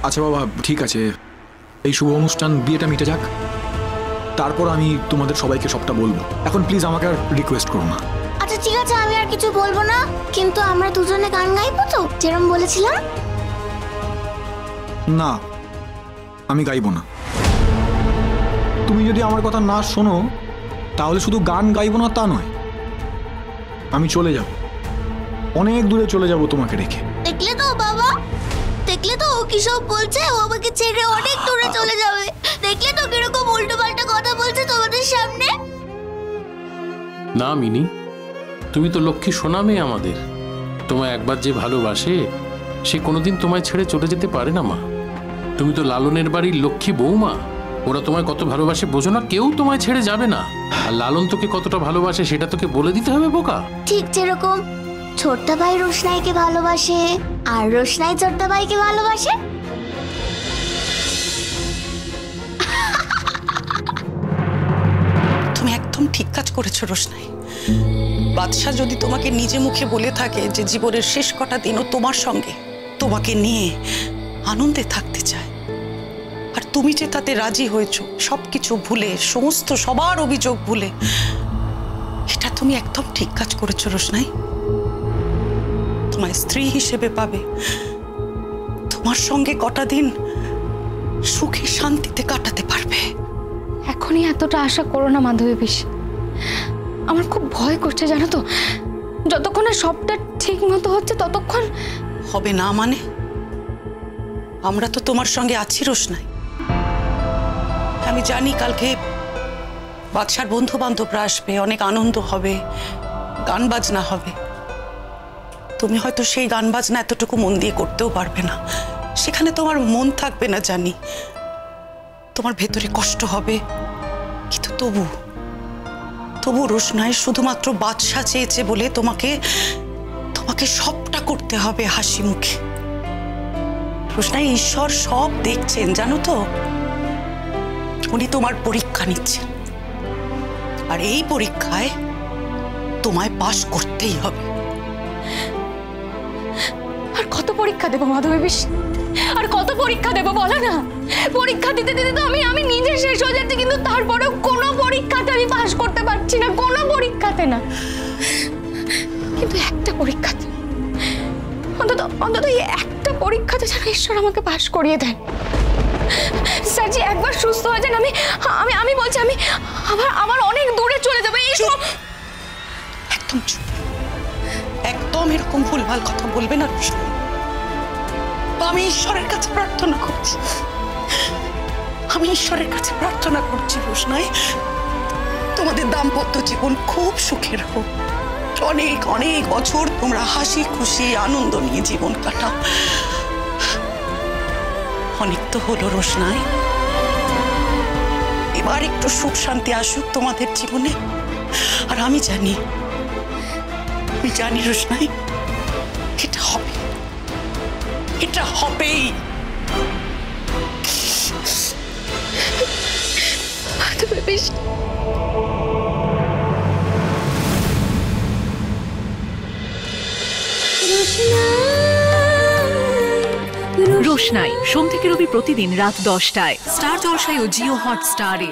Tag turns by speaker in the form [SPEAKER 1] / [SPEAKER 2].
[SPEAKER 1] আচ্ছা বাবা, ঠিক আছে, এই শুভ অনুষ্ঠান বিয়েটা মিটে যাক, তারপর আমি তোমাদের সবাইকে সবটা বলবো। এখন প্লিজ আমাকে আর রিকোয়েস্ট করো না।
[SPEAKER 2] আচ্ছা ঠিক আছে, আমি আর কিছু বলবো না, কিন্তু আমরা দুজনে গান গাইবো তো, যেরকম বলেছিলাম?
[SPEAKER 1] না, আমি গাইবো না। তুমি যদি আমার কথা না শোনো তাহলে শুধু গান গাইবো না তা নয়, আমি চলে যাব, অনেক দূরে চলে যাব তোমাকে রেখে।
[SPEAKER 2] দেখলে তো বাবা, দেখলে তো ও কি সব বলছে, ও আমাকে ছেড়ে অনেক দূরে চলে যাবে। দেখলে তো কিরকম উল্টো পাল্টা কথা বলছে তোমাদের সামনে।
[SPEAKER 3] না মিনি, তুমি তো লক্ষ্মী সোনা মেয়ে আমাদের। তোমায় একবার যে ভালোবাসে সে কোনোদিন তোমায় ছেড়ে চলে যেতে পারে না মা। তুমি তো লালনের বাড়ির লক্ষ্মী বৌমা, ওরা তোমায় কত ভালোবাসে বোঝো না? কেউ তোমায় ছেড়ে যাবে না। আর লালন তোকে কতটা ভালোবাসে সেটা তোকে বলে দিতে হবে বোকা।
[SPEAKER 2] ঠিক যেরকম ছোট্ট ভাই রোশনাইকে ভালোবাসে আর রোশনাই ছোট্ট ভাইকে ভালোবাসে।
[SPEAKER 4] তুমি একদম ঠিক কাজ করেছো রোশনাই। বাদশা যদি তোমাকে নিজে মুখে বলে থাকে যে জীবনের শেষ কটা দিনও তোমার সঙ্গে, তোমাকে নিয়ে আনন্দে থাকতে চায়, আর তুমি যে তাতে রাজি হয়েছো সবকিছু ভুলে, সমস্ত সবার অভিযোগ ভুলে, এটা তুমি একদম ঠিক কাজ করেছো রোশনাই। তোমার স্ত্রী হিসেবে পাবে, তোমার সঙ্গে কটা দিন সুখে শান্তিতে কাটাতে পারবে।
[SPEAKER 5] এখনই এতটা আশা করো না মাধবী পিসি, আমার খুব ভয় করছে জানো তো। যতক্ষণ না সবটা ঠিক মতো হচ্ছে ততক্ষণ।
[SPEAKER 4] হবে না মানে? আমরা তো তোমার সঙ্গে আছি রোশনাই। আমি জানি কালকে বাদশার বন্ধু বান্ধবরা আসবে, অনেক আনন্দ হবে, গান বাজনা হবে। তুমি হয়তো সেই গান বাজনা এতটুকু মন দিয়ে করতেও পারবে না, সেখানে তোমার মন থাকবে না জানি, তোমার ভেতরে কষ্ট হবে। কিন্তু তবু রোশনাই শুধুমাত্র বাদশা চেয়েছে বলে তোমাকে সবটা করতে হবে হাসি মুখে। রোশনাই, ঈশ্বর সব দেখছেন জানো তো, উনি তোমার পরীক্ষা নিচ্ছেন, আর এই পরীক্ষায় তোমায় পাশ করতেই হবে।
[SPEAKER 5] আর কত পরীক্ষা দেবো মাধবী পিসি, আর কত পরীক্ষা দেবো বলো না? পরীক্ষা দিতে দিতে তো আমি নিজে শেষ হয়ে যাচ্ছি, কিন্তু তারপরেও কোনো পরীক্ষাতে আমি পাশ করতে পারছি না, কোনো পরীক্ষাতে না। কিন্তু একটা পরীক্ষাতে অন্তত এই একটা পরীক্ষাতে যেন ঈশ্বর আমাকে পাশ করিয়ে দেন। স্যারজি একবার সুস্থ হয়ে যান, আমি বলছি আমি আবার অনেক দূরে চলে যাবে।
[SPEAKER 4] একদম চুপ, একদম এরকম ভুলভাল কথা বলবে না রোশনাই। আমি ঈশ্বরের কাছে প্রার্থনা করছি, রোশনাই, তোমাদের দাম্পত্য জীবন খুব সুখের হোক, অনেক অনেক বছর তোমরা হাসি খুশি আনন্দ নিয়ে জীবন কাটাও। অনেক তো হলো রোশনাই, এবার একটু সুখ শান্তি আসুক তোমাদের জীবনে। আর আমি জানি রোশনাই, এটা হবে, এটা হবেই।
[SPEAKER 6] রোশনাই সোম থেকে রবি প্রতিদিন রাত 10টায় স্টার জলসায় ও জিও হটস্টারে।